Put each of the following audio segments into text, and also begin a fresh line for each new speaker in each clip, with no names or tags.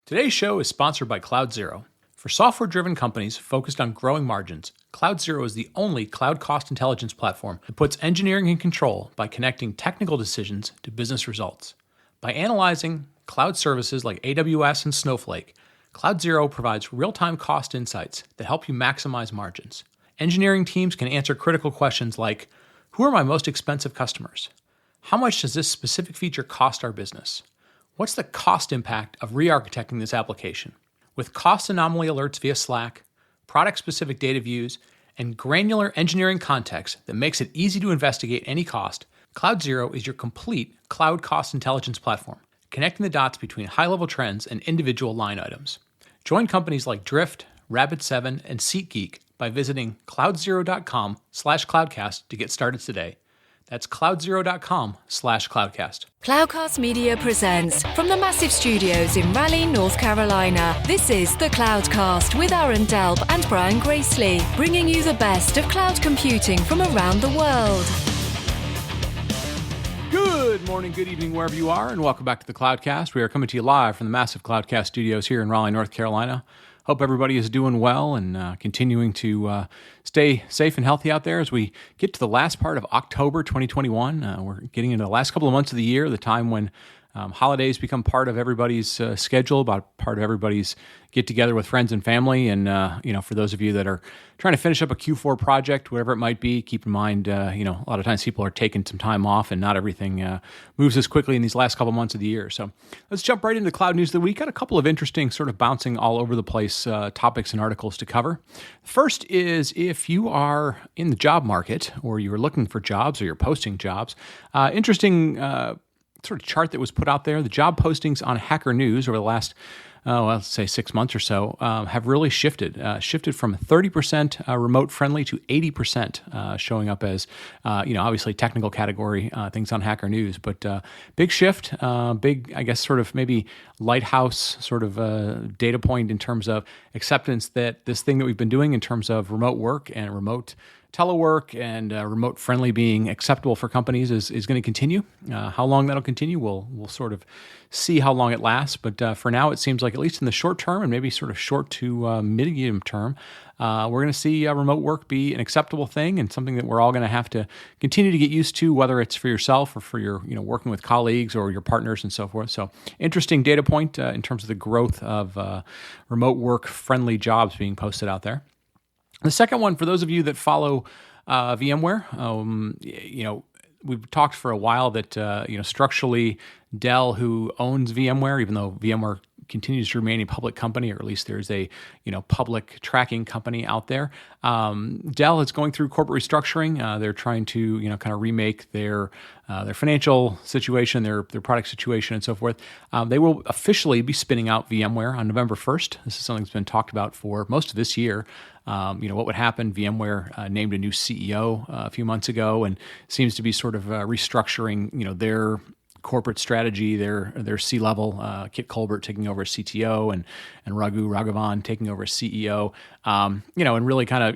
Today's show is sponsored by Cloud Zero. For software-driven companies focused on growing margins, Cloud Zero is the only cloud cost intelligence platform that puts engineering in control by connecting technical decisions to business results. By analyzing cloud services like AWS and Snowflake, Cloud Zero provides real-time cost insights that help you maximize margins. Engineering teams can answer critical questions like, who are my most expensive customers? How much does this specific feature cost our business? What's the cost impact of re-architecting this application? With cost anomaly alerts via Slack, product-specific data views, and granular engineering context that makes it easy to investigate any cost, Cloud Zero is your complete cloud cost intelligence platform, connecting the dots between high-level trends and individual line items. Join companies like Drift, Rapid7, and SeatGeek by visiting cloudzero.com/cloudcast to get started today. That's cloudzero.com/cloudcast.
Cloudcast Media presents from the massive studios in Raleigh, North Carolina. This is the Cloudcast with Aaron Delp and Brian Gracely, bringing you the best of cloud computing from around the world.
Good morning, good evening, wherever you are, and welcome back to the Cloudcast. We are coming to you live from the massive Cloudcast studios here in Raleigh, North Carolina. Hope everybody is doing well and continuing to stay safe and healthy out there as we get to the last part of October 2021. We're getting into the last couple of months of the year, the time when holidays become part of everybody's schedule, about part of everybody's get together with friends and family. And, for those of you that are trying to finish up a Q4 project, whatever it might be, keep in mind, a lot of times people are taking some time off and not everything moves as quickly in these last couple months of the year. So let's jump right into the cloud news of the week. Got a couple of interesting sort of bouncing all over the place topics and articles to cover. First is if you are in the job market or you're looking for jobs or you're posting jobs, interesting sort of chart that was put out there. The job postings on Hacker News over the last, let's say 6 months or so, have really shifted from 30% remote friendly to 80% showing up as, obviously technical category things on Hacker News. But big shift, big, I guess, sort of maybe lighthouse sort of data point in terms of acceptance that this thing that we've been doing in terms of remote work and remote telework and remote friendly being acceptable for companies is going to continue. How long that'll continue, we'll sort of see how long it lasts. But for now, it seems like at least in the short term and maybe sort of short to medium term, we're going to see remote work be an acceptable thing and something that we're all going to have to continue to get used to, whether it's for yourself or for your, working with colleagues or your partners and so forth. So interesting data point in terms of the growth of remote work friendly jobs being posted out there. The second one, for those of you that follow VMware, we've talked for a while that, structurally Dell, who owns VMware, even though VMware continues to remain a public company, or at least there's a, public tracking company out there. Dell is going through corporate restructuring. They're trying to, kind of remake their financial situation, their product situation, and so forth. They will officially be spinning out VMware on November 1st. This is something that's been talked about for most of this year. What would happen? VMware named a new CEO a few months ago and seems to be sort of restructuring, their corporate strategy, their C-level, Kit Colbert taking over as CTO and Raghavan taking over as CEO, and really kind of,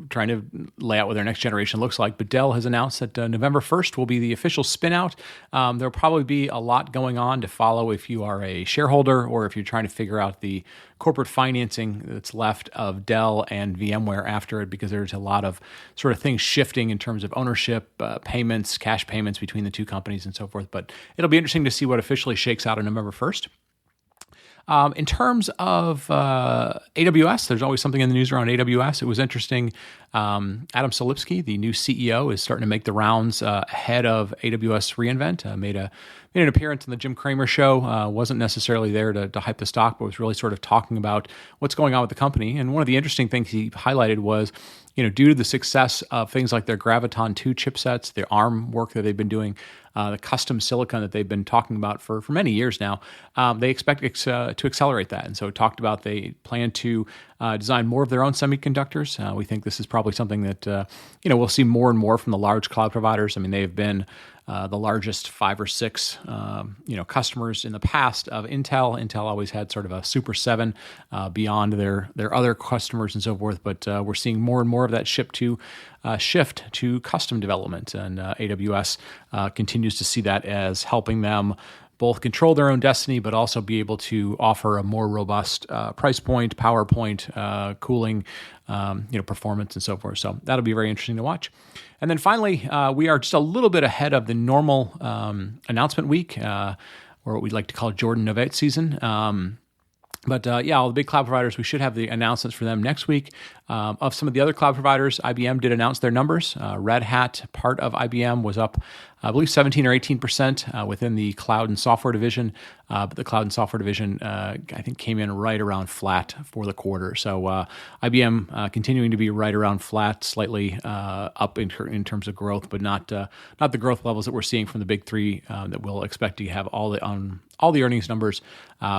trying to lay out what their next generation looks like. But Dell has announced that November 1st will be the official spin out. There'll probably be a lot going on to follow if you are a shareholder or if you're trying to figure out the corporate financing that's left of Dell and VMware after it, because there's a lot of sort of things shifting in terms of ownership, payments, cash payments between the two companies and so forth. But it'll be interesting to see what officially shakes out on November 1st. In terms of AWS, there's always something in the news around AWS. It was interesting. Adam Selipsky, the new CEO, is starting to make the rounds ahead of AWS reInvent. Made an appearance on the Jim Cramer show. Wasn't necessarily there to hype the stock, but was really sort of talking about what's going on with the company. And one of the interesting things he highlighted was, due to the success of things like their Graviton 2 chipsets, their ARM work that they've been doing, the custom silicon that they've been talking about for many years now, they expect to accelerate that. And so it talked about they plan to design more of their own semiconductors. We think this is probably something that, we'll see more and more from the large cloud providers. I mean, they've been the largest 5 or 6, customers in the past of Intel. Intel always had sort of a Super 7 beyond their other customers and so forth. But we're seeing more and more of that shift to custom development, and AWS continues to see that as helping them both control their own destiny, but also be able to offer a more robust price point, power point, cooling, performance, and so forth. So that'll be very interesting to watch. And then finally, we are just a little bit ahead of the normal announcement week, or what we'd like to call Jordan Novate season. But all the big cloud providers, we should have the announcements for them next week. Of some of the other cloud providers, IBM did announce their numbers. Red Hat, part of IBM, was up, I believe, 17 or 18% within the cloud and software division. But the cloud and software division, I think, came in right around flat for the quarter. So IBM continuing to be right around flat, slightly up in terms of growth, but not the growth levels that we're seeing from the big three that we'll expect to have all the earnings numbers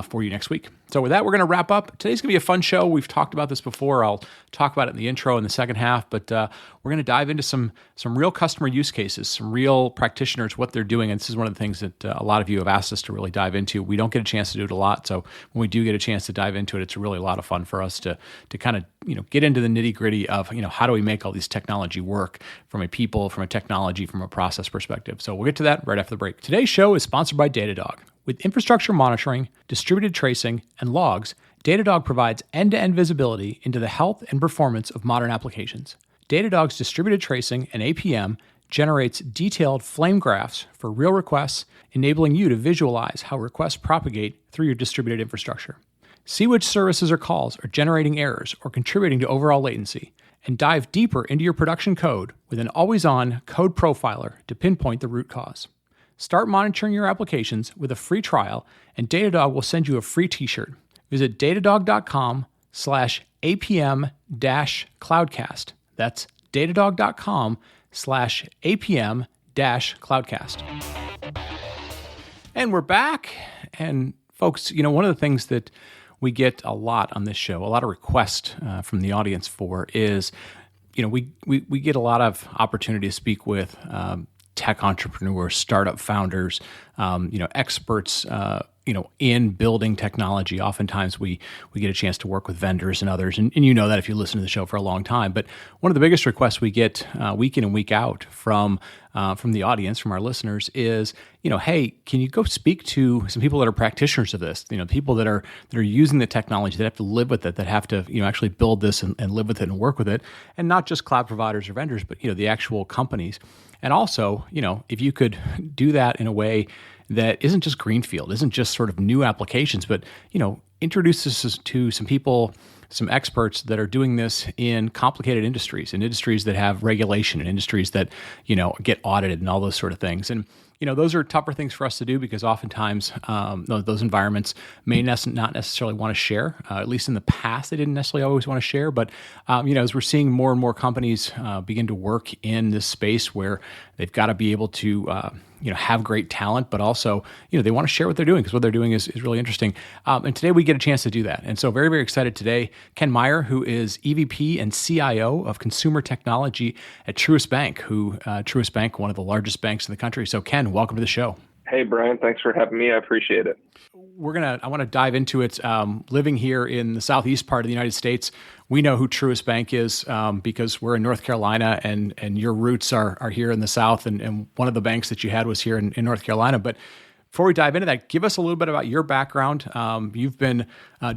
for you next week. So with that, we're going to wrap up. Today's going to be a fun show. We've talked about this before. I'll talk about it in the intro in the second half, but we're going to dive into some real customer use cases, some real practitioners, what they're doing. And this is one of the things that a lot of you have asked us to really dive into. We don't get a chance to do it a lot. So when we do get a chance to dive into it, it's really a lot of fun for us to kind of, get into the nitty gritty of, how do we make all these technology work from a people, from a technology, from a process perspective. So we'll get to that right after the break. Today's show is sponsored by Datadog. With infrastructure monitoring, distributed tracing, and logs, Datadog provides end-to-end visibility into the health and performance of modern applications. Datadog's distributed tracing and APM generates detailed flame graphs for real requests, enabling you to visualize how requests propagate through your distributed infrastructure. See which services or calls are generating errors or contributing to overall latency, and dive deeper into your production code with an always-on code profiler to pinpoint the root cause. Start monitoring your applications with a free trial, and Datadog will send you a free t-shirt. Visit datadog.com/APM-Cloudcast. That's datadog.com/APM-Cloudcast. And we're back. And folks, one of the things that we get a lot on this show, a lot of requests from the audience for is, we get a lot of opportunity to speak with tech entrepreneurs, startup founders, experts, in building technology. Oftentimes we get a chance to work with vendors and others. And you know that if you listen to the show for a long time. But one of the biggest requests we get week in and week out from the audience, from our listeners is, hey, can you go speak to some people that are practitioners of this? People that are using the technology, that have to live with it, that have to, actually build this and live with it and work with it. And not just cloud providers or vendors, but, the actual companies. And also, if you could do that in a way that isn't just greenfield, isn't just sort of new applications, but, introduce us to some people, some experts that are doing this in complicated industries, in industries that have regulation, in industries that, get audited and all those sort of things. And, those are tougher things for us to do because oftentimes those environments may not necessarily want to share. At least in the past, they didn't necessarily always want to share. But, as we're seeing more and more companies begin to work in this space where they've got to be able to have great talent, but also, they want to share what they're doing because what they're doing is really interesting. And today we get a chance to do that. And so very, very excited today. Ken Meyer, who is EVP and CIO of Consumer Technology at Truist Bank, Truist Bank, one of the largest banks in the country. So Ken, welcome to the show.
Hey, Brian, thanks for having me. I appreciate it.
I want to dive into it. Living here in the southeast part of the United States, we know who Truist Bank is because we're in North Carolina and your roots are here in the South. And one of the banks that you had was here in North Carolina. But before we dive into that, give us a little bit about your background. You've been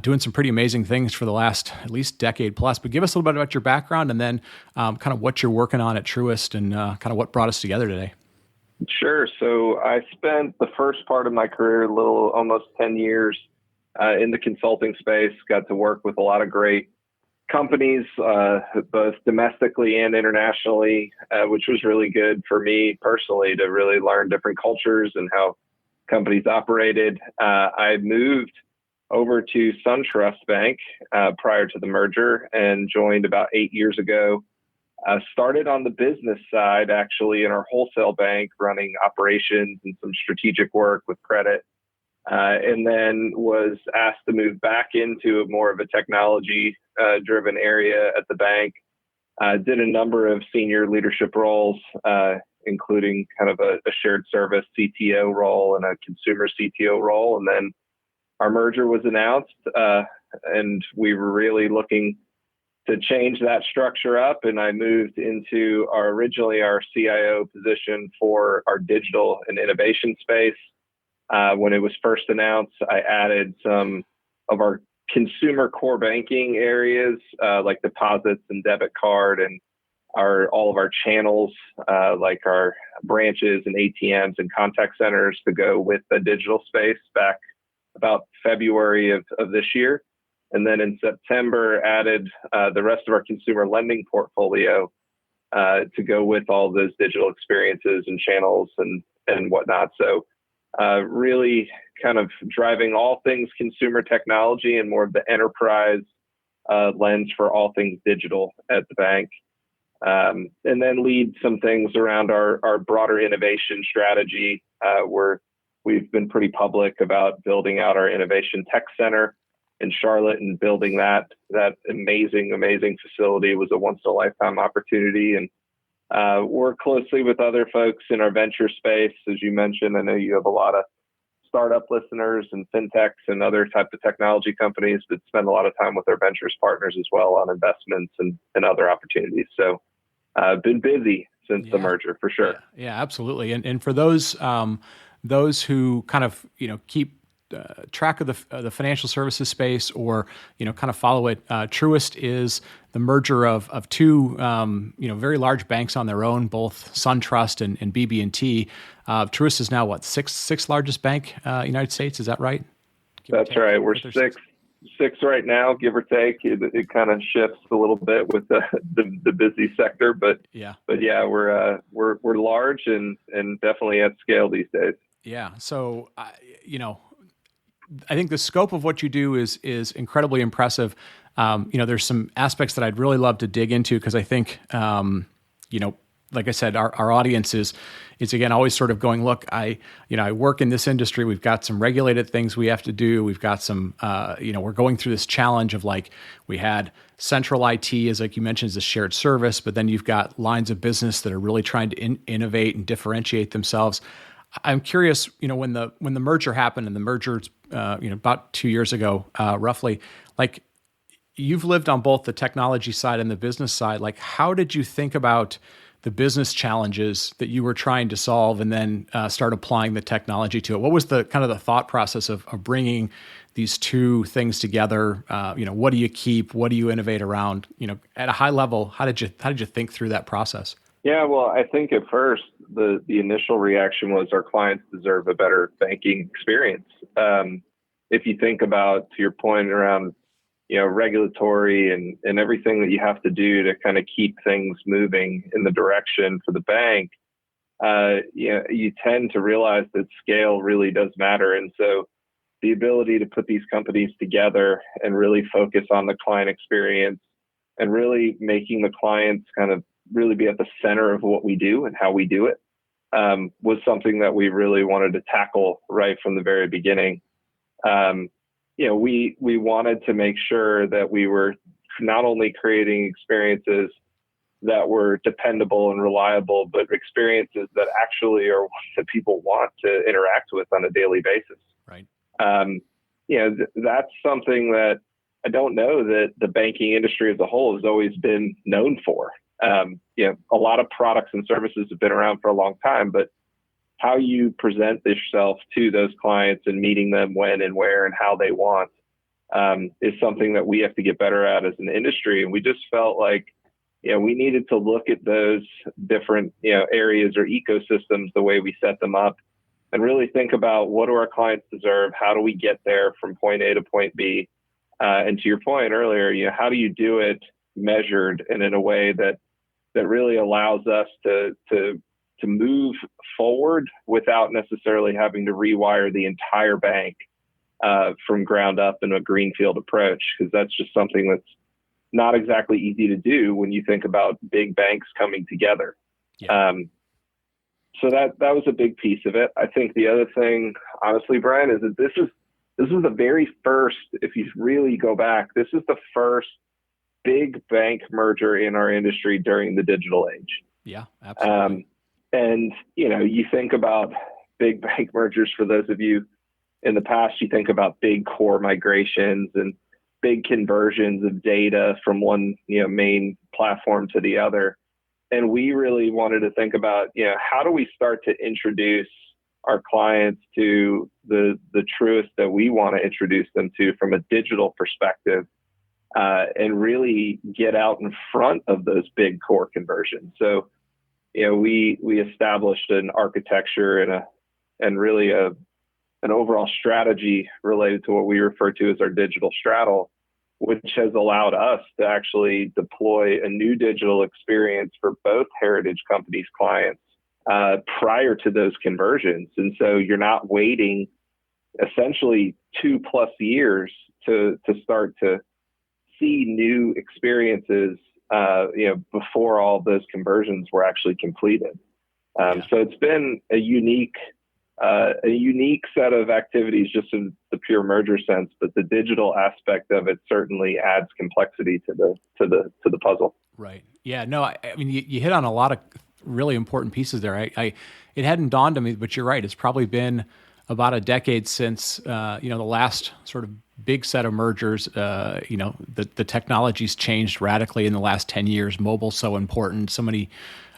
doing some pretty amazing things for the last at least decade plus, but give us a little bit about your background and then kind of what you're working on at Truist and kind of what brought us together today.
Sure. So I spent the first part of my career, almost 10 years in the consulting space, got to work with a lot of great companies, both domestically and internationally, which was really good for me personally to really learn different cultures and how companies operated. I moved over to SunTrust Bank prior to the merger and joined about 8 years ago. Started on the business side, actually, in our wholesale bank, running operations and some strategic work with credit, and then was asked to move back into more of a technology-driven area at the bank. Did a number of senior leadership roles, including kind of a shared service CTO role and a consumer CTO role. And then our merger was announced, and we were really looking to change that structure up. And I moved into originally our CIO position for our digital and innovation space. When it was first announced, I added some of our consumer core banking areas, like deposits and debit card, and all of our channels, like our branches and ATMs and contact centers, to go with the digital space back about February of this year. And then in September, added the rest of our consumer lending portfolio to go with all those digital experiences and channels and whatnot. So really kind of driving all things consumer technology and more of the enterprise lens for all things digital at the bank. And then lead some things around our broader innovation strategy, where we've been pretty public about building out our innovation tech center in Charlotte, and building that amazing facility. It was a once in a lifetime opportunity, and work closely with other folks in our venture space. As you mentioned, I know you have a lot of startup listeners and fintechs and other types of technology companies that spend a lot of time with our ventures partners as well on investments and other opportunities. So been busy since the merger, for sure.
Yeah, absolutely. And for those who kind of keep track of the financial services space, or kind of follow it, Truist is the merger of two very large banks on their own, both SunTrust and BB&T. Truist is now sixth largest bank in the United States. Is that right?
That's right. We're six right now, give or take. It kind of shifts a little bit with the busy sector, but we're large and definitely at scale these days.
Yeah. So I think the scope of what you do is incredibly impressive. There's some aspects that I'd really love to dig into, because I think like I said, our audience is again always sort of going, look, I work in this industry. We've got some regulated things we have to do. We've got some, we're going through this challenge of, like, we had central IT, as like you mentioned, as a shared service, but then you've got lines of business that are really trying to innovate and differentiate themselves. I'm curious, when the merger happened, and the merger's about 2 years ago, roughly, like, you've lived on both the technology side and the business side. Like, how did you think about the business challenges that you were trying to solve, and then start applying the technology to it? What was the kind of the thought process of bringing these two things together? What do you keep? What do you innovate around? At a high level, how did you think through that process?
Yeah, well, I think at first the initial reaction was our clients deserve a better banking experience. If you think about, to your point around regulatory and everything that you have to do to kind of keep things moving in the direction for the bank, you tend to realize that scale really does matter. And so the ability to put these companies together and really focus on the client experience, and really making the clients kind of really be at the center of what we do and how we do it, was something that we really wanted to tackle right from the very beginning. We wanted to make sure that we were not only creating experiences that were dependable and reliable, but experiences that actually are ones that people want to interact with on a daily basis.
Right.
That's something that I don't know that the banking industry as a whole has always been known for. A lot of products and services have been around for a long time, but how you present yourself to those clients and meeting them when and where and how they want is something that we have to get better at as an industry. And we just felt like, we needed to look at those different, areas or ecosystems, the way we set them up, and really think about, what do our clients deserve? How do we get there from point A to point B? And to your point earlier, how do you do it measured and in a way that really allows us to move forward without necessarily having to rewire the entire bank from ground up in a greenfield approach, because that's just something that's not exactly easy to do when you think about big banks coming together. Yeah. So that was a big piece of it. I think the other thing, honestly, Brian, is that this is the very first, if you really go back, this is the first big bank merger in our industry during the digital age.
Yeah, absolutely.
And, you think about big bank mergers, for those of you in the past, you think about big core migrations and big conversions of data from one, main platform to the other. And we really wanted to think about, how do we start to introduce our clients to the Truist that we want to introduce them to from a digital perspective, and really get out in front of those big core conversions. So, we established an architecture and really an overall strategy related to what we refer to as our digital straddle, which has allowed us to actually deploy a new digital experience for both heritage companies' clients prior to those conversions. And so you're not waiting essentially 2+ years to start to see new experiences, before all those conversions were actually completed. So it's been a unique set of activities just in the pure merger sense, but the digital aspect of it certainly adds complexity to the puzzle.
Right. Yeah. No. I mean, you hit on a lot of really important pieces there. It hadn't dawned on me, but you're right. It's probably been about a decade since the last sort of big set of mergers. The technology's changed radically in the last 10 years. Mobile's so important. So many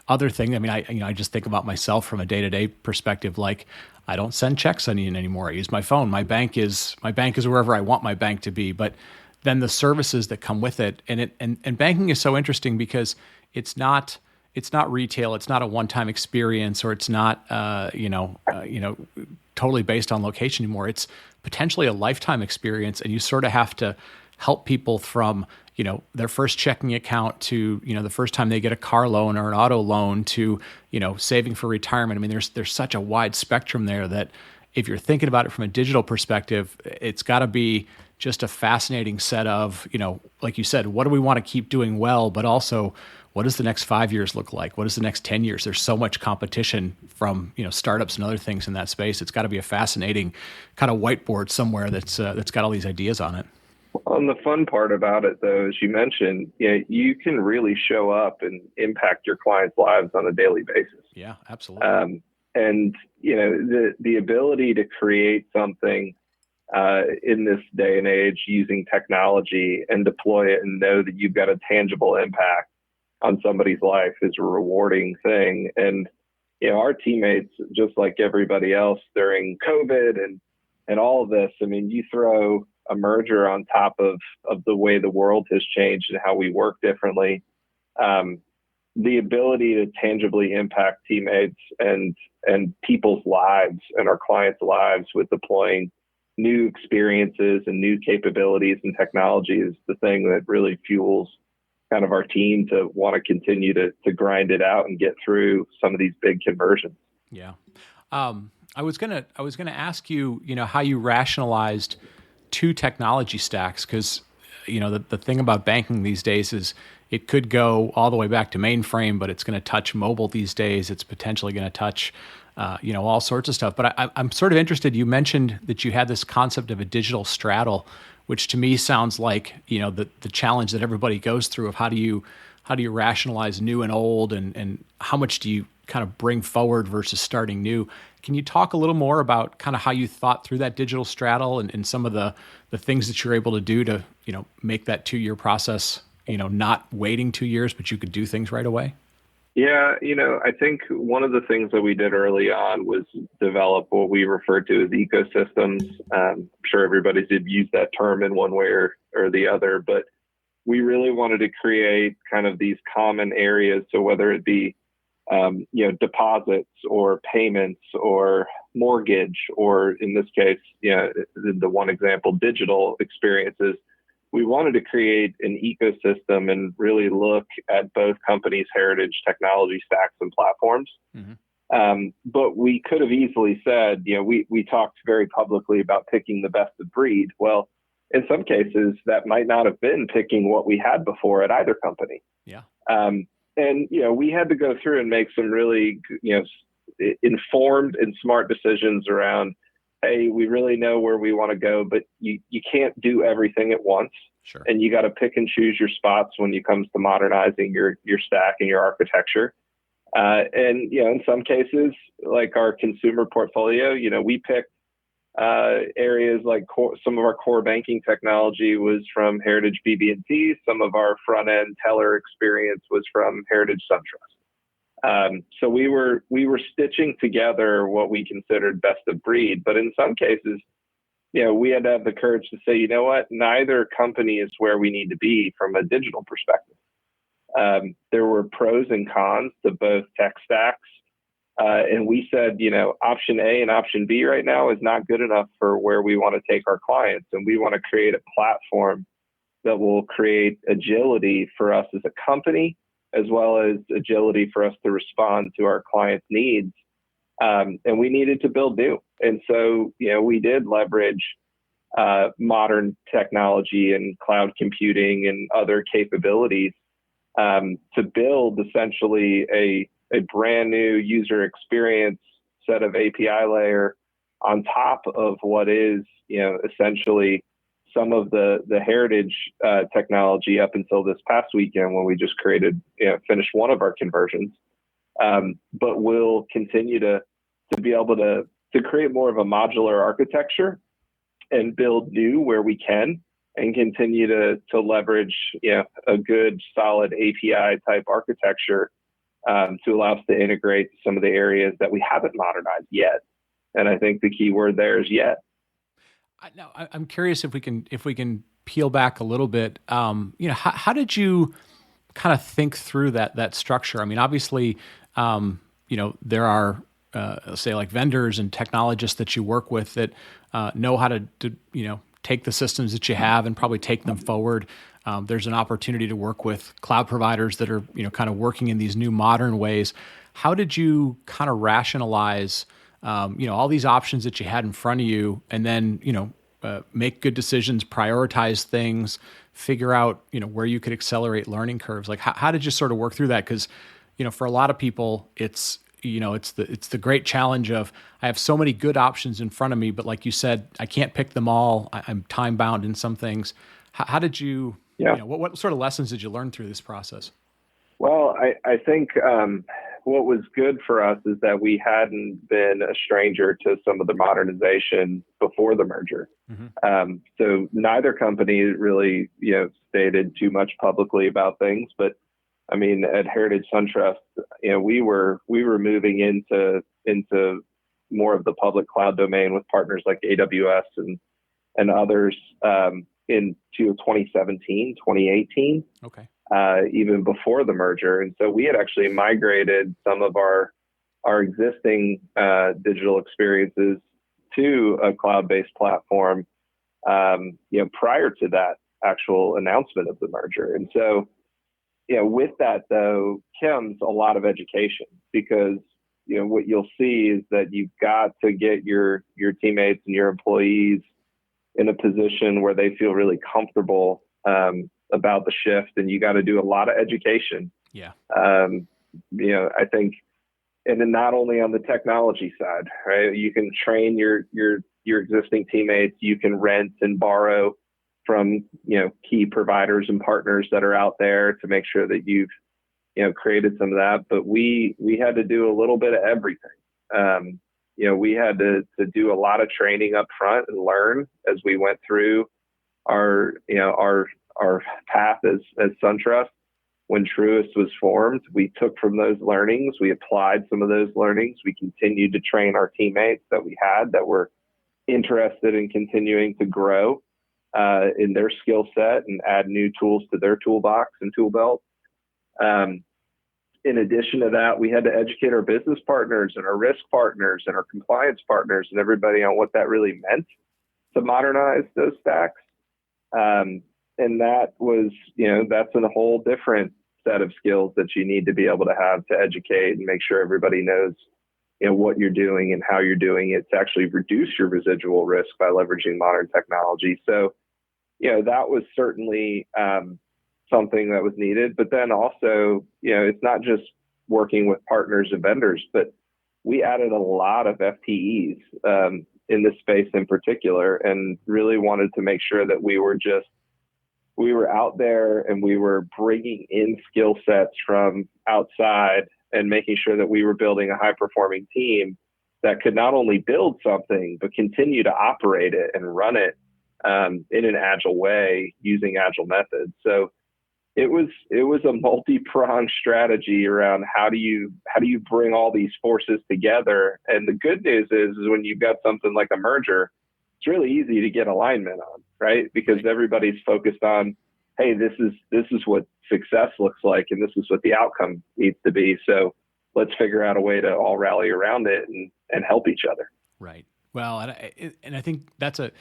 other things. I mean, I just think about myself from a day-to-day perspective. Like, I don't send checks anymore. I use my phone. My bank is wherever I want my bank to be. But then the services that come with it, and banking is so interesting because it's not retail. It's not a one-time experience, or it's not totally based on location anymore. It's potentially a lifetime experience, and you sort of have to help people from their first checking account to the first time they get a car loan or an auto loan to saving for retirement. I mean, there's such a wide spectrum there that if you're thinking about it from a digital perspective, it's got to be just a fascinating set of like you said, what do we want to keep doing well, but also what does the next 5 years look like? What does the next 10 years? There's so much competition from startups and other things in that space. It's got to be a fascinating kind of whiteboard somewhere that's got all these ideas on it.
Well, and the fun part about it, though, as you mentioned, you can really show up and impact your clients' lives on a daily basis.
Yeah, absolutely.
And the ability to create something in this day and age using technology and deploy it and know that you've got a tangible impact on somebody's life is a rewarding thing. And our teammates, just like everybody else during COVID and all of this, I mean, you throw a merger on top of the way the world has changed and how we work differently. The ability to tangibly impact teammates and people's lives and our clients' lives with deploying new experiences and new capabilities and technology is the thing that really fuels kind of our team to want to continue to grind it out and get through some of these big conversions.
Yeah. I was gonna ask you, how you rationalized two technology stacks, because the thing about banking these days is it could go all the way back to mainframe, but it's going to touch mobile these days. It's potentially going to touch all sorts of stuff. But I'm sort of interested. You mentioned that you had this concept of a digital straddle, which to me sounds like the challenge that everybody goes through of how do you rationalize new and old, and how much do you kind of bring forward versus starting new. Can you talk a little more about kind of how you thought through that digital straddle and some of the things that you're able to do to make that 2-year process not waiting 2 years, but you could do things right away?
Yeah, I think one of the things that we did early on was develop what we refer to as ecosystems. I'm sure everybody's used that term in one way or the other, but we really wanted to create kind of these common areas. So whether it be, deposits or payments or mortgage, or in this case, the one example, digital experiences, we wanted to create an ecosystem and really look at both companies' heritage technology stacks and platforms. Mm-hmm. But we could have easily said, we talked very publicly about picking the best of breed. Well, in some cases, that might not have been picking what we had before at either company.
Yeah.
And we had to go through and make some really, informed and smart decisions around, hey, we really know where we want to go, but you can't do everything at once.
Sure.
And you got to pick and choose your spots when it comes to modernizing your stack and your architecture. And in some cases, like our consumer portfolio, we picked areas like some of our core banking technology was from heritage BB&T. Some of our front end teller experience was from heritage SunTrust. So we were stitching together what we considered best of breed, but in some cases, we had to have the courage to say, you know what, neither company is where we need to be from a digital perspective. There were pros and cons to both tech stacks. And we said, option A and option B right now is not good enough for where we want to take our clients. And we want to create a platform that will create agility for us as a company, as well as agility for us to respond to our clients' needs. And we needed to build new. And so, we did leverage modern technology and cloud computing and other capabilities to build essentially a brand new user experience set of API layer on top of what is, essentially some of the heritage technology up until this past weekend when we just finished one of our conversions. But we'll continue to be able to create more of a modular architecture and build new where we can, and continue to leverage a good solid API type architecture to allow us to integrate some of the areas that we haven't modernized yet. And I think the key word there is yet.
Now, I'm curious if we can peel back a little bit. How did you kind of think through that structure? I mean, obviously, there are say like vendors and technologists that you work with that know how to take the systems that you have and probably take them forward. There's an opportunity to work with cloud providers that are kind of working in these new modern ways. How did you kind of rationalize all these options that you had in front of you, and then make good decisions, prioritize things, figure out where you could accelerate learning curves? Like how did you sort of work through that? Because for a lot of people, it's the great challenge of I have so many good options in front of me, but like you said, I can't pick them all. I'm time bound in some things. How did you? What sort of lessons did you learn through this process?
Well, I think what was good for us is that we hadn't been a stranger to some of the modernization before the merger. Mm-hmm. So neither company really, stated too much publicly about things. But I mean, at Heritage SunTrust, we were moving into more of the public cloud domain with partners like AWS and others into 2017, 2018.
Okay.
Even before the merger. And so we had actually migrated some of our existing digital experiences to a cloud-based platform, prior to that actual announcement of the merger. And so, with that though, comes a lot of education, because, what you'll see is that you've got to get your teammates and your employees in a position where they feel really comfortable about the shift, and you got to do a lot of education.
Yeah.
I think, and then not only on the technology side, right? You can train your existing teammates. You can rent and borrow from key providers and partners that are out there to make sure that you've created some of that. But we had to do a little bit of everything. We had to do a lot of training up front and learn as we went through our path as SunTrust. When Truist was formed, we took from those learnings, we applied some of those learnings. We continued to train our teammates that we had that were interested in continuing to grow in their skill set and add new tools to their toolbox and tool belt. In addition to that, we had to educate our business partners and our risk partners and our compliance partners and everybody on what that really meant to modernize those stacks. And that was, that's a whole different set of skills that you need to be able to have to educate and make sure everybody knows, what you're doing and how you're doing it to actually reduce your residual risk by leveraging modern technology. So, that was certainly something that was needed. But then also, it's not just working with partners and vendors, but we added a lot of FTEs in this space in particular, and really wanted to make sure that we were out there and we were bringing in skill sets from outside and making sure that we were building a high performing team that could not only build something, but continue to operate it and run it in an agile way using agile methods. So, it was a multi-pronged strategy around how do you bring all these forces together. And the good news is when you've got something like a merger, it's really easy to get alignment on, right? Because everybody's focused on, hey, this is what success looks like, and this is what the outcome needs to be. So let's figure out a way to all rally around it and help each other.
Right. Well, and I think that's a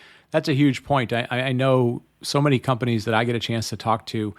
huge point. I know so many companies that I get a chance to talk to.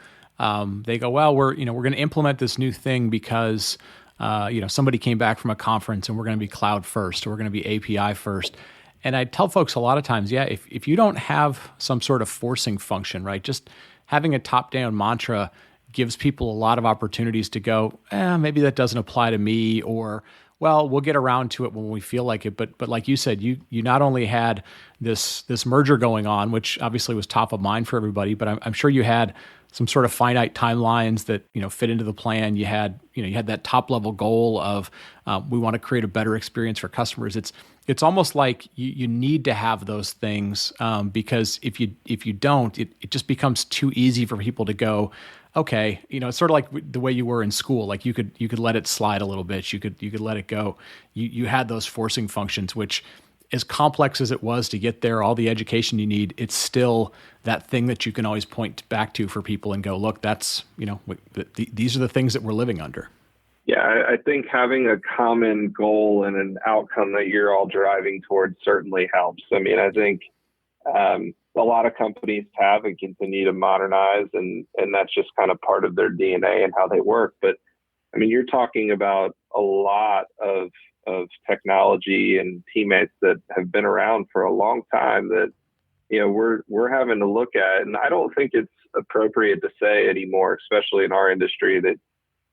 They go, well, we're going to implement this new thing because somebody came back from a conference and we're going to be cloud first, or we're going to be API first. And I tell folks a lot of times, if you don't have some sort of forcing function, right, just having a top-down mantra gives people a lot of opportunities to go, maybe that doesn't apply to me, or, well, we'll get around to it when we feel like it. But like you said, you not only had this merger going on, which obviously was top of mind for everybody, but I'm sure you had some sort of finite timelines that fit into the plan. You had that top level goal of we want to create a better experience for customers. It's almost like you need to have those things because if you don't, it just becomes too easy for people to go, okay, it's sort of like the way you were in school. Like you could let it slide a little bit. You could let it go. You had those forcing functions, which, as complex as it was to get there, all the education you need, it's still that thing that you can always point back to for people and go, look, that's, these are the things that we're living under.
Yeah, I think having a common goal and an outcome that you're all driving towards certainly helps. I mean, I think a lot of companies have and continue to modernize, and that's just kind of part of their DNA and how they work. But I mean, you're talking about a lot of technology and teammates that have been around for a long time that, we're having to look at. And I don't think it's appropriate to say anymore, especially in our industry, that,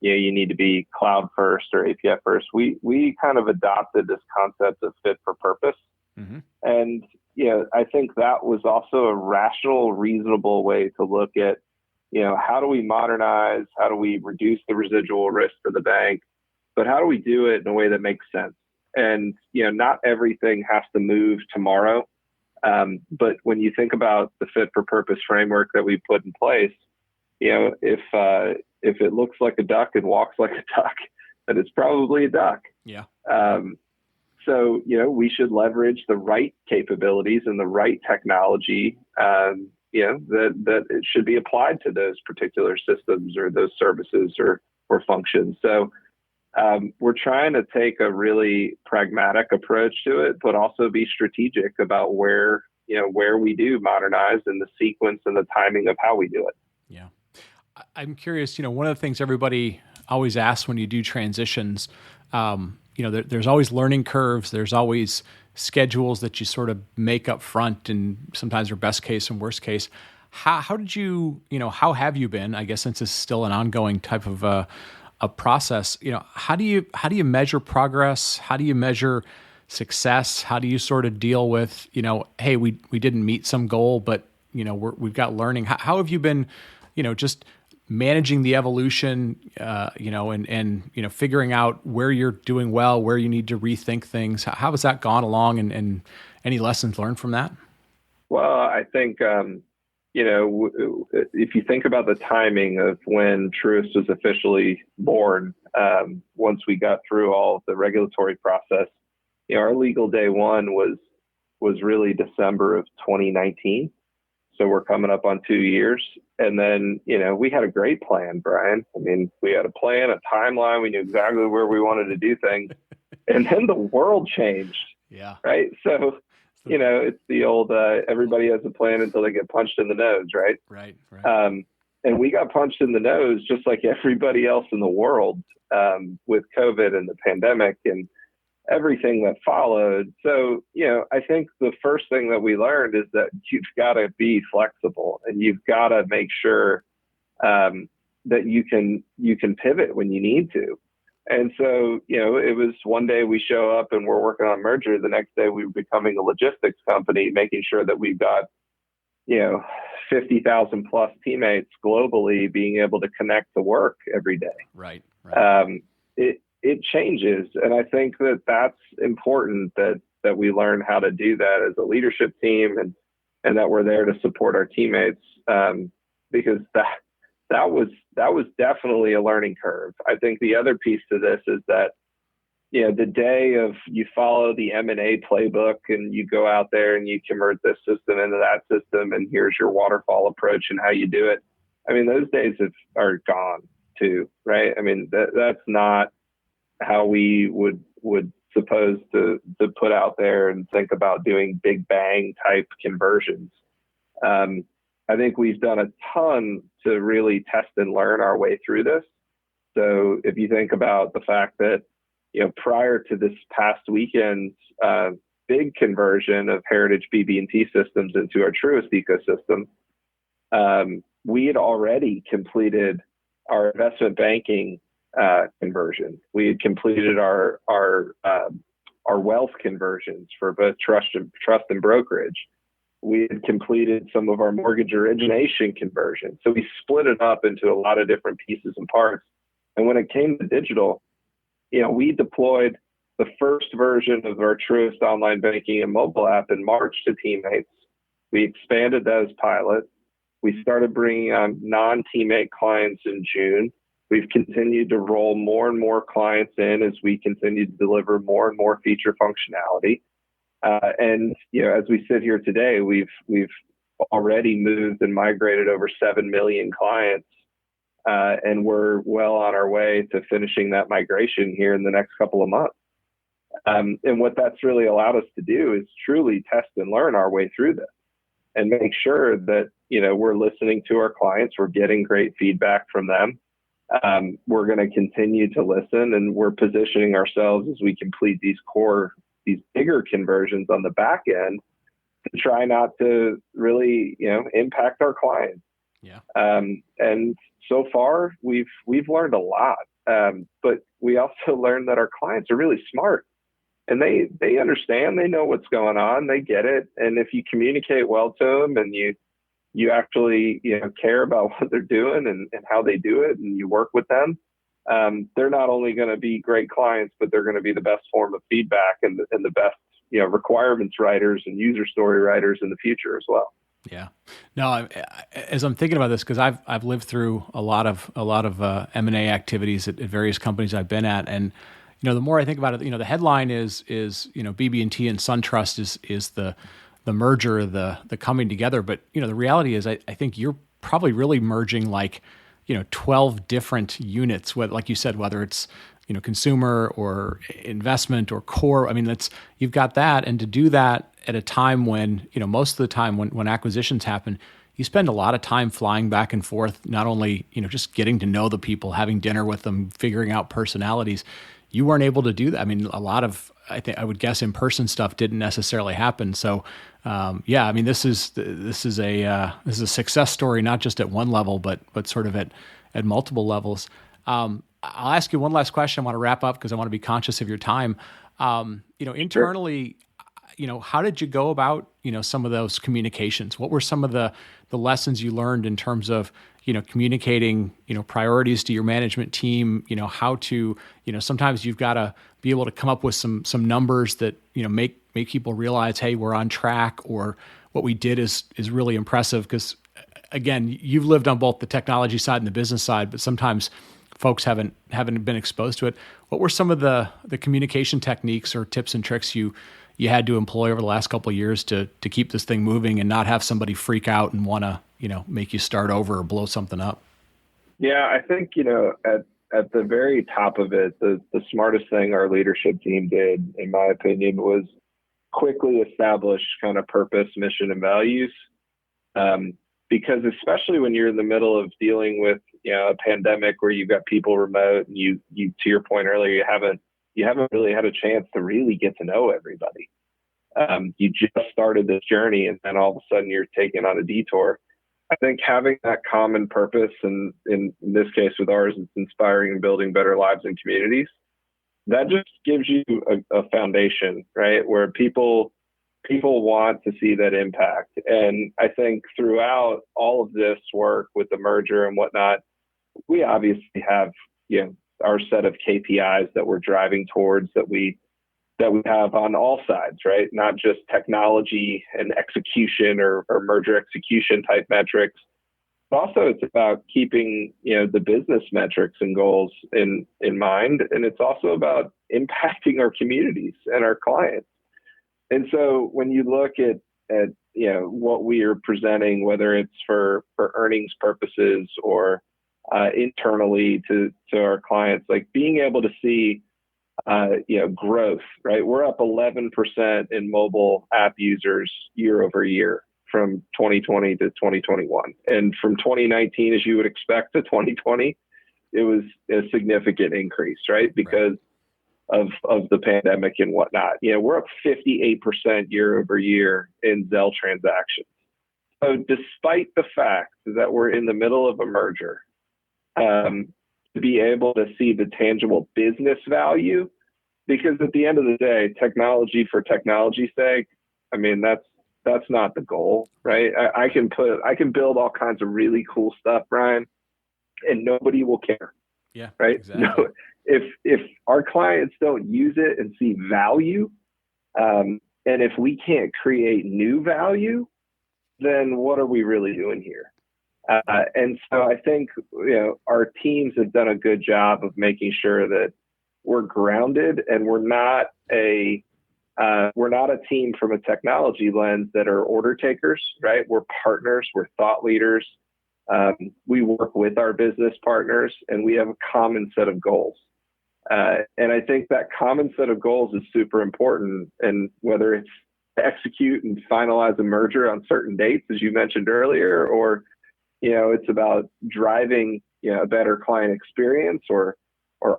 you need to be cloud first or API first. We kind of adopted this concept of fit for purpose. Mm-hmm. And, I think that was also a rational, reasonable way to look at, how do we modernize? How do we reduce the residual risk for the bank? But how do we do it in a way that makes sense? And, not everything has to move tomorrow. But when you think about the fit for purpose framework that we put in place, if it looks like a duck and walks like a duck, then it's probably a duck.
Yeah.
So, we should leverage the right capabilities and the right technology, that it should be applied to those particular systems or those services or functions. So, we're trying to take a really pragmatic approach to it, but also be strategic about where we do modernize and the sequence and the timing of how we do it.
Yeah. I'm curious, one of the things everybody always asks when you do transitions, there's always learning curves. There's always schedules that you sort of make up front, and sometimes are best case and worst case. How did you, how have you been, I guess, since it's still an ongoing type of a process, how do you measure progress? How do you measure success? How do you sort of deal with, hey, we didn't meet some goal, but, we've got learning. How have you been, just managing the evolution, and figuring out where you're doing well, where you need to rethink things? How has that gone along, and any lessons learned from that?
Well, I think, if you think about the timing of when Truist was officially born, once we got through all of the regulatory process, our legal day one was really December of 2019. So we're coming up on 2 years. And then, we had a great plan, Brian. I mean, we had a plan, a timeline. We knew exactly where we wanted to do things. And then the world changed.
Yeah.
Right. So, it's the old, everybody has a plan until they get punched in the nose. Right.
Right.
And we got punched in the nose just like everybody else in the world, with COVID and the pandemic and everything that followed. So, I think the first thing that we learned is that you've got to be flexible, and you've got to make sure that you can pivot when you need to. And so, it was one day we show up and we're working on a merger. The next day we were becoming a logistics company, making sure that we've got, 50,000 plus teammates globally being able to connect to work every day.
Right.
It changes. And I think that that's important that we learn how to do that as a leadership team, and that we're there to support our teammates, because that was definitely a learning curve. I think the other piece to this is that, the day of you follow the M&A playbook and you go out there and you convert this system into that system and here's your waterfall approach and how you do it. I mean, those days are gone too, right? I mean, that's not how we would suppose to put out there and think about doing big bang type conversions. I think we've done a ton to really test and learn our way through this. So if you think about the fact that, prior to this past weekend's big conversion of heritage BB&T systems into our Truist ecosystem, we had already completed our investment banking conversion. We had completed our wealth conversions for both trust and brokerage. We had completed some of our mortgage origination conversions. So we split it up into a lot of different pieces and parts. And when it came to digital, we deployed the first version of our Truist online banking and mobile app in March to teammates. We expanded those pilots. We started bringing on non-teammate clients in June. We've continued to roll more and more clients in as we continue to deliver more and more feature functionality. And as we sit here today, we've already moved and migrated over 7 million clients. And we're well on our way to finishing that migration here in the next couple of months. And what that's really allowed us to do is truly test and learn our way through this and make sure that, we're listening to our clients, we're getting great feedback from them. We're going to continue to listen, and we're positioning ourselves as we complete these bigger conversions on the back end to try not to really, impact our clients.
Yeah.
And so far we've learned a lot. But we also learned that our clients are really smart and they understand, they know what's going on, they get it. And if you communicate well to them and you actually, care about what they're doing and how they do it, and you work with them, they're not only going to be great clients, but they're going to be the best form of feedback and the best, requirements writers and user story writers in the future as well.
Yeah. No, as I'm thinking about this, because I've lived through a lot of M&A activities at various companies I've been at, and the more I think about it, the headline is BB&T and SunTrust is the merger, the coming together. But the reality is, I think you're probably really merging 12 different units. Like you said, whether it's consumer or investment or core. I mean, you've got that, and to do that at a time when most of the time when acquisitions happen, you spend a lot of time flying back and forth, not only just getting to know the people, having dinner with them, figuring out personalities. You weren't able to do that. I mean, a lot of, I would guess, in-person stuff didn't necessarily happen. So, yeah, I mean, this is a success story, not just at one level, but sort of at multiple levels. I'll ask you one last question. I want to wrap up because I want to be conscious of your time. Internally, how did you go about, some of those communications? What were some of the lessons you learned in terms of, communicating, priorities to your management team, how to, sometimes you've got to be able to come up with some numbers that, make people realize, hey, we're on track, or what we did is really impressive. Because again, you've lived on both the technology side and the business side, but sometimes folks haven't been exposed to it. What were some of the communication techniques or tips and tricks you had to employ over the last couple of years to keep this thing moving and not have somebody freak out and want to, make you start over or blow something up?
Yeah, I think, at the very top of it, the smartest thing our leadership team did, in my opinion, was quickly establish kind of purpose, mission, and values. Because especially when you're in the middle of dealing with, a pandemic where you've got people remote and you to your point earlier, you haven't really had a chance to really get to know everybody. You just started this journey, and then all of a sudden you're taken on a detour. I think having that common purpose, and in this case with ours, it's inspiring and building better lives and communities. That just gives you a foundation, right? Where people want to see that impact. And I think throughout all of this work with the merger and whatnot, we obviously have, our set of KPIs that we're driving towards that we have on all sides, right? Not just technology and execution or merger execution type metrics, also it's about keeping, the business metrics and goals in mind. And it's also about impacting our communities and our clients. And so when you look at what we are presenting, whether it's for earnings purposes or internally to our clients, like being able to see growth, right? We're up 11% in mobile app users year over year from 2020 to 2021. And from 2019, as you would expect, to 2020, it was a significant increase, right? Because of the pandemic and whatnot. We're up 58% year over year in Zelle transactions. So despite the fact that we're in the middle of a merger, to be able to see the tangible business value, because at the end of the day, technology for technology's sake, I mean, that's not the goal, right? I can build all kinds of really cool stuff, Brian, and nobody will care.
Yeah,
right.
Exactly.
No, if our clients don't use it and see value, and if we can't create new value, then what are we really doing here? And so I think our teams have done a good job of making sure that we're grounded, and we're not a team from a technology lens that are order takers, right? We're partners, we're thought leaders. We work with our business partners, and we have a common set of goals. And I think that common set of goals is super important. And whether it's to execute and finalize a merger on certain dates, as you mentioned earlier, or it's about driving a better client experience, or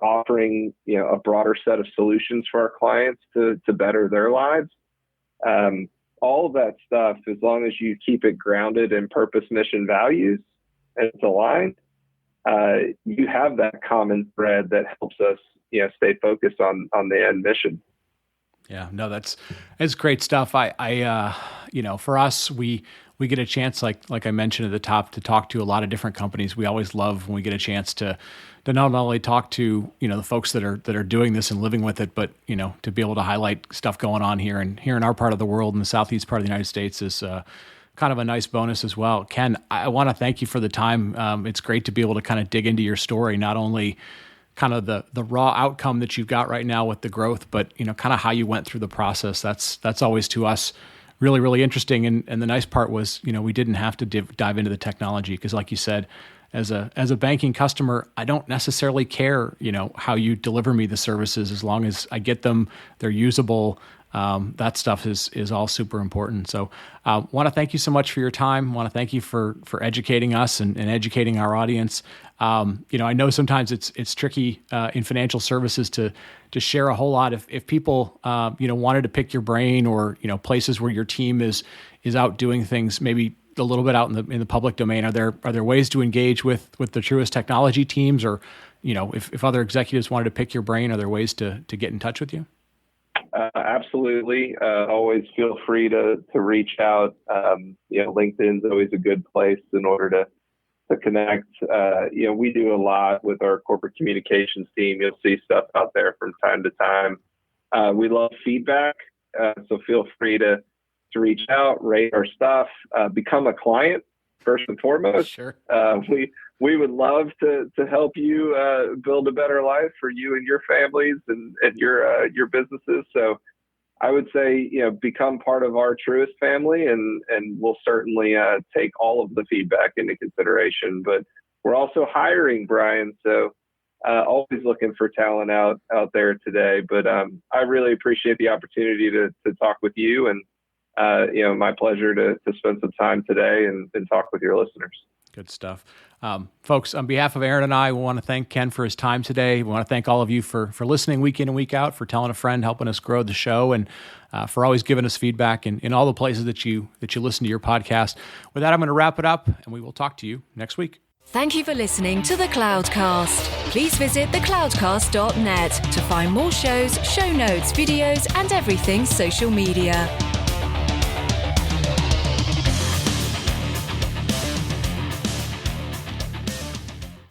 offering a broader set of solutions for our clients to better their lives. All of that stuff, as long as you keep it grounded in purpose, mission, values, and it's aligned, you have that common thread that helps us stay focused on the end mission.
Yeah, no, that's great stuff. I for us, we get a chance, like I mentioned at the top, to talk to a lot of different companies. We always love when we get a chance to not only talk to the folks that are doing this and living with it, but to be able to highlight stuff going on here in our part of the world, in the southeast part of the United States, is kind of a nice bonus as well. Ken, I want to thank you for the time. It's great to be able to kind of dig into your story, not only kind of the raw outcome that you've got right now with the growth, but kind of how you went through the process. That's always, to us, really, really interesting. And the nice part was, we didn't have to dive into the technology, because like you said, as a banking customer, I don't necessarily care, how you deliver me the services, as long as I get them, they're usable. That stuff is all super important. So want to thank you so much for your time. Want to thank you for educating us and educating our audience. I know sometimes it's tricky in financial services to share a whole lot. If people wanted to pick your brain, or places where your team is out doing things maybe a little bit out in the public domain, are there ways to engage with the Truist technology teams, or if other executives wanted to pick your brain, are there ways to get in touch with you?
Absolutely. Always feel free to reach out. LinkedIn's always a good place in order to connect. We do a lot with our corporate communications team. You'll see stuff out there from time to time. We love feedback. So feel free to reach out, rate our stuff, become a client first and foremost.
Sure.
We would love to help you build a better life for you and your families and your businesses. So I would say, become part of our Truist family, and we'll certainly take all of the feedback into consideration. But we're also hiring, Brian. So always looking for talent out there today. But I really appreciate the opportunity to talk with you, and my pleasure to spend some time today and talk with your listeners.
Good stuff. Folks, on behalf of Aaron and I, we want to thank Ken for his time today. We want to thank all of you for listening week in and week out, for telling a friend, helping us grow the show, and for always giving us feedback in all the places that you listen to your podcast. With that, I'm going to wrap it up, and we will talk to you next week.
Thank you for listening to The Cloudcast. Please visit thecloudcast.net to find more shows, show notes, videos, and everything social media.